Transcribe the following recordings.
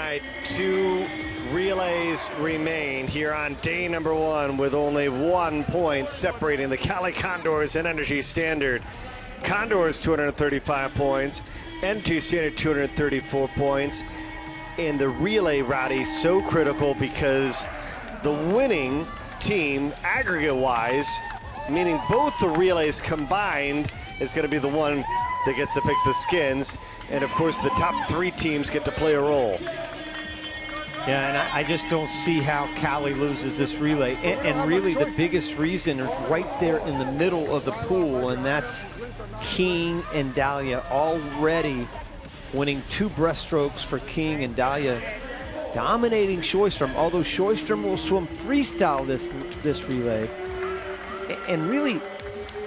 right, 2 relays remain here on day number 1 with only 1 point separating the Cali Condors and Energy Standard. Condors 235 points, Energy Standard 234 points. And the relay, Roddy, so critical because the winning team, aggregate-wise, meaning both the relays combined, is going to be the one that gets to pick the skins. And, of course, the top 3 teams get to play a role. Yeah, and I just don't see how Cali loses this relay. And really the biggest reason is right there in the middle of the pool, and that's King and Dahlia already winning 2 breaststrokes for King, and Dahlia dominating Sjostrom, although Sjostrom will swim freestyle this relay. And really,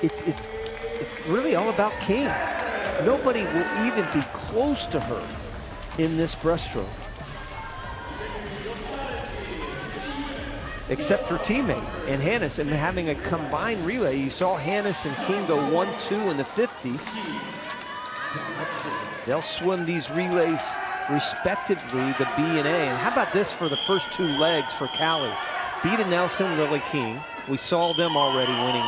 it's really all about King. Nobody will even be close to her in this breaststroke, except her teammate and Hannes. And having a combined relay, you saw Hannes and King go 1-2 in the 50. They'll swim these relays respectively, the B and A. And how about this for the first 2 legs for Cali? Beata Nelson, Lilly King. We saw them already winning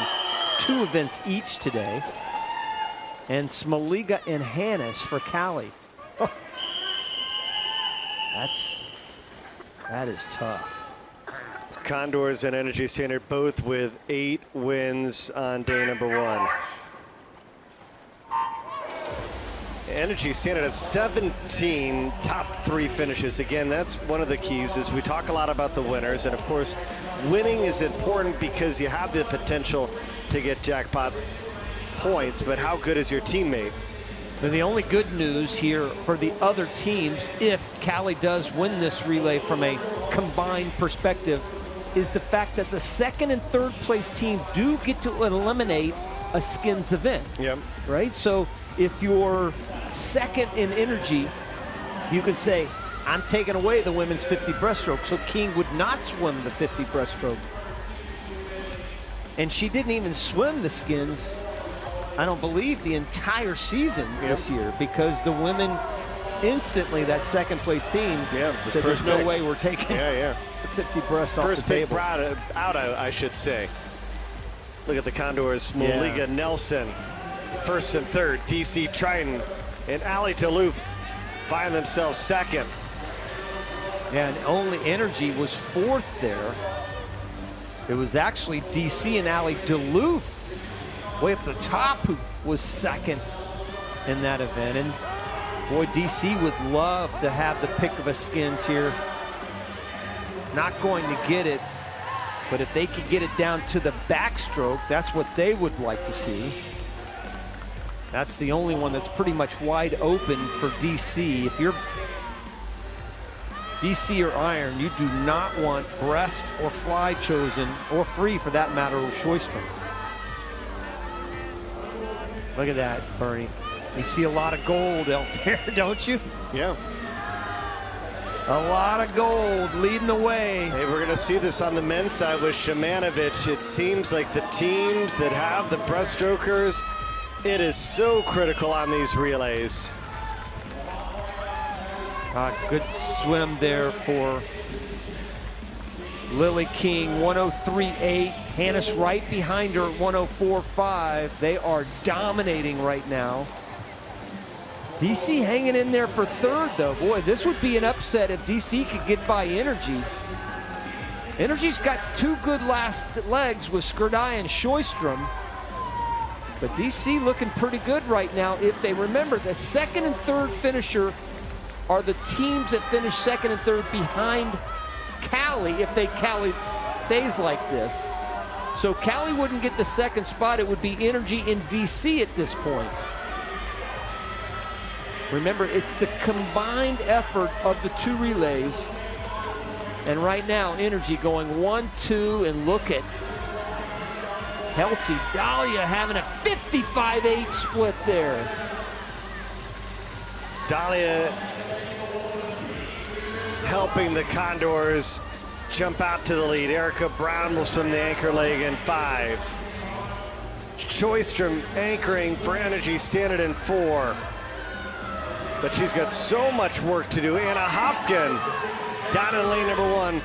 2 events each today. And Smoliga and Hannes for Cali. Oh. That is tough. Condors and Energy Standard both with 8 wins on day number 1. Energy Standard has 17 top 3 finishes. Again, that's one of the keys. Is we talk a lot about the winners, and of course winning is important because you have the potential to get jackpot points, but how good is your teammate? And the only good news here for the other teams, if Cali does win this relay from a combined perspective, is the fact that the 2nd and 3rd place team do get to eliminate a skins event. Yep. Right? So if you're 2nd in energy, you can say, I'm taking away the women's 50 breaststroke, so King would not swim the 50 breaststroke. And she didn't even swim the skins, I don't believe, the entire season this year, because the women instantly, that 2nd place team, said there's no way we're taking the 50 breast off the table. First pick out, I should say. Look at the Condors, Smoliga Nelson, 1st and 3rd, DC Trident, and Ali Duluth find themselves 2nd. Yeah, and only Energy was 4th there. It was actually DC and Ali Duluth way up the top who was 2nd in that event. And boy, DC would love to have the pick of a skins here. Not going to get it, but if they could get it down to the backstroke, that's what they would like to see. That's the only one that's pretty much wide open for DC. If you're DC or iron, you do not want breast or fly chosen, or free for that matter, with Sjostrom. Look at that, Bernie. You see a lot of gold out there, don't you? Yeah. A lot of gold leading the way. Hey, we're going to see this on the men's side with Shimanovic. It seems like the teams that have the breaststrokers, it is so critical on these relays. Good swim there for Lilly King, 103.8. Hannes right behind her at 104.5. They are dominating right now. DC hanging in there for 3rd, though. Boy, this would be an upset if DC could get by Energy. Energy's got 2 good last legs with Skrdai and Sjostrom. But DC looking pretty good right now. If they remember, the 2nd and 3rd finisher are the teams that finish 2nd and 3rd behind Cali if Cali stays like this. So Cali wouldn't get the 2nd spot. It would be Energy and DC at this point. Remember, it's the combined effort of the 2 relays. And right now, Energy going 1-2, and look at Kelsi, Dahlia having a 55-8 split there. Dahlia helping the Condors jump out to the lead. Erika Brown will swim the anchor leg in 5. Sjostrom anchoring for Energy Standard in 4. but she's got so much work to do. Anna Hopkin down in lane number 1,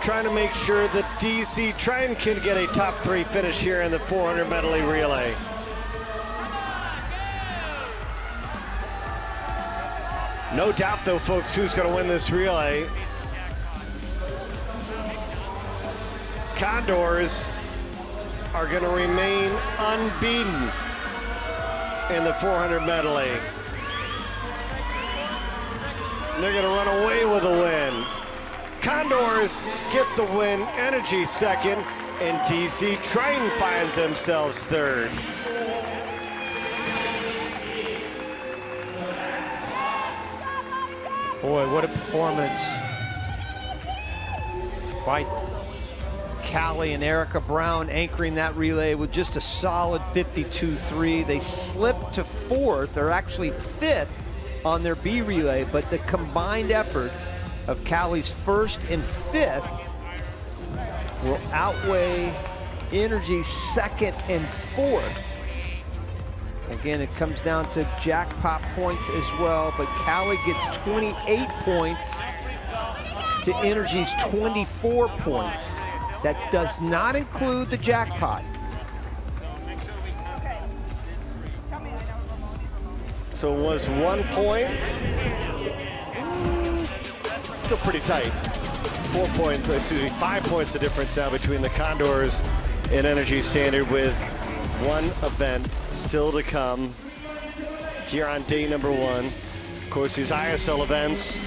trying to make sure that DC Trident can get a top 3 finish here in the 400 medley relay. No doubt, though, folks, who's going to win this relay. Condors are going to remain unbeaten in the 400 medley. They're going to run away with a win. Condors get the win, Energy second, and DC Trident finds themselves third. Boy, what a performance by Cali and Erika Brown, anchoring that relay with just a solid 52.3. They slipped to 4th, or actually 5th on their B relay, but the combined effort of Cali's 1st and 5th will outweigh Energy's 2nd and 4th. Again, it comes down to jackpot points as well, but Cali gets 28 points to Energy's 24 points. That does not include the jackpot. So it was 1 point. Still pretty tight. 4 points, excuse me, 5 points the difference now between the Condors and Energy Standard, with one event still to come here on day number 1. Of course, these ISL events